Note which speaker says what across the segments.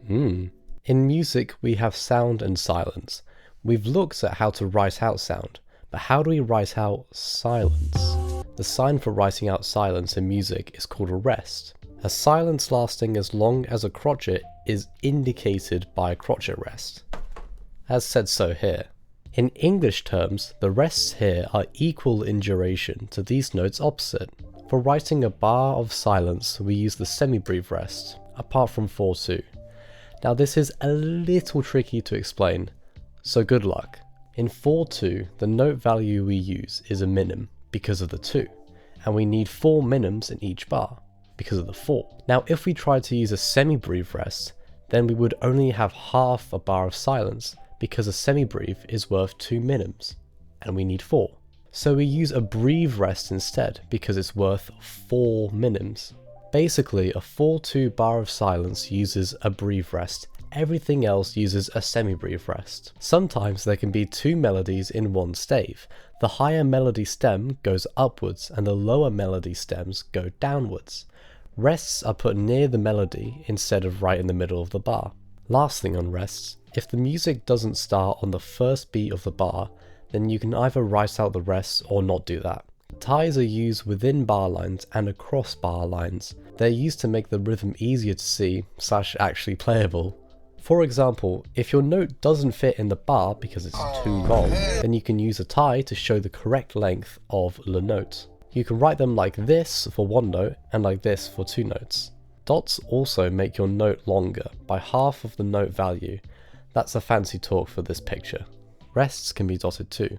Speaker 1: In music, we have sound and silence. We've looked at how to write out sound, but how do we write out silence? The sign for writing out silence in music is called a rest. A silence lasting as long as a crotchet is indicated by a crotchet rest, as said so here. In English terms, the rests here are equal in duration to these notes opposite. For writing a bar of silence, we use the semi-brief rest, apart from 4/2. Now this is a little tricky to explain, so good luck. In 4/2, the note value we use is a minim because of the 2, and we need 4 minims in each bar because of the 4. Now if we tried to use a semi-brief rest, then we would only have half a bar of silence because a semi-brief is worth 2 minims, and we need 4. So we use a breve rest instead because it's worth 4 minims. Basically, a 4/2 bar of silence uses a breve rest, everything else uses a semi-breve rest. Sometimes there can be 2 melodies in one stave. The higher melody stem goes upwards and the lower melody stems go downwards. Rests are put near the melody instead of right in the middle of the bar. Last thing on rests, if the music doesn't start on the first beat of the bar, then you can either write out the rests or not do that. Ties are used within bar lines and across bar lines. They're used to make the rhythm easier to see / actually playable. For example, if your note doesn't fit in the bar because it's too long, then you can use a tie to show the correct length of the note. You can write them like this for one note and like this for 2 notes. Dots also make your note longer by half of the note value. That's a fancy talk for this picture. Rests can be dotted too.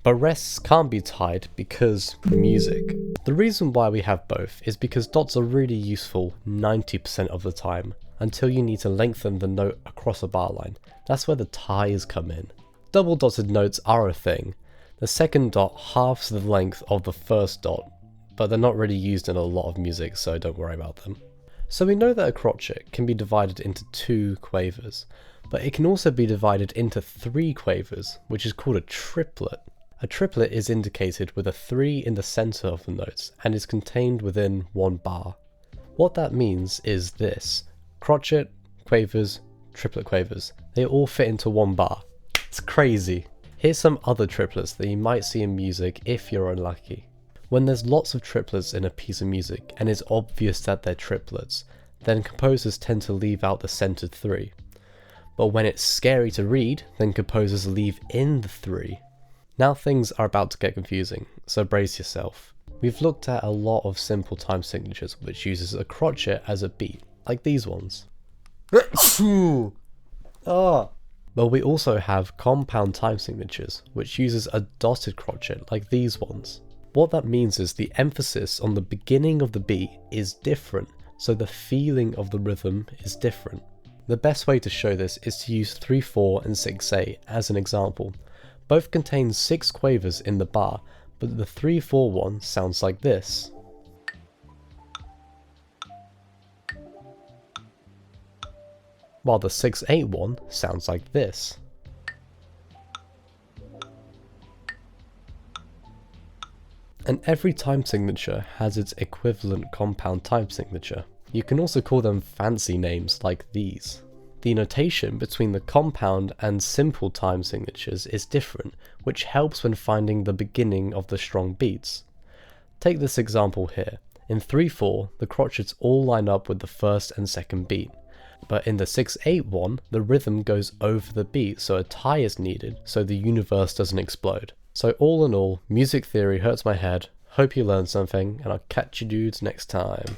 Speaker 1: But rests can't be tied because music. The reason why we have both is because dots are really useful 90% of the time, until you need to lengthen the note across a bar line. That's where the ties come in. Double dotted notes are a thing. The second dot halves the length of the first dot, but they're not really used in a lot of music, so don't worry about them. So we know that a crotchet can be divided into 2 quavers, but it can also be divided into 3 quavers, which is called a triplet. A triplet is indicated with a 3 in the center of the notes and is contained within 1 bar. What that means is this: crotchet, quavers, triplet quavers. They all fit into 1 bar. It's crazy. Here's some other triplets that you might see in music if you're unlucky. When there's lots of triplets in a piece of music and it's obvious that they're triplets, then composers tend to leave out the centered 3. But when it's scary to read, then composers leave in the 3. Now things are about to get confusing, so brace yourself. We've looked at a lot of simple time signatures which uses a crotchet as a beat, like these ones. But we also have compound time signatures, which uses a dotted crotchet like these ones. What that means is the emphasis on the beginning of the beat is different, so the feeling of the rhythm is different. The best way to show this is to use 3/4 and 6/8 as an example. Both contain 6 quavers in the bar, but the 3/4 one sounds like this. While the 6/8 one sounds like this. And every time signature has its equivalent compound time signature. You can also call them fancy names like these. The notation between the compound and simple time signatures is different, which helps when finding the beginning of the strong beats. Take this example here. In 3/4, the crotchets all line up with the first and second beat. But in the 6/8 one, the rhythm goes over the beat, so a tie is needed so the universe doesn't explode. So all in all, music theory hurts my head. Hope you learned something, and I'll catch you dudes next time.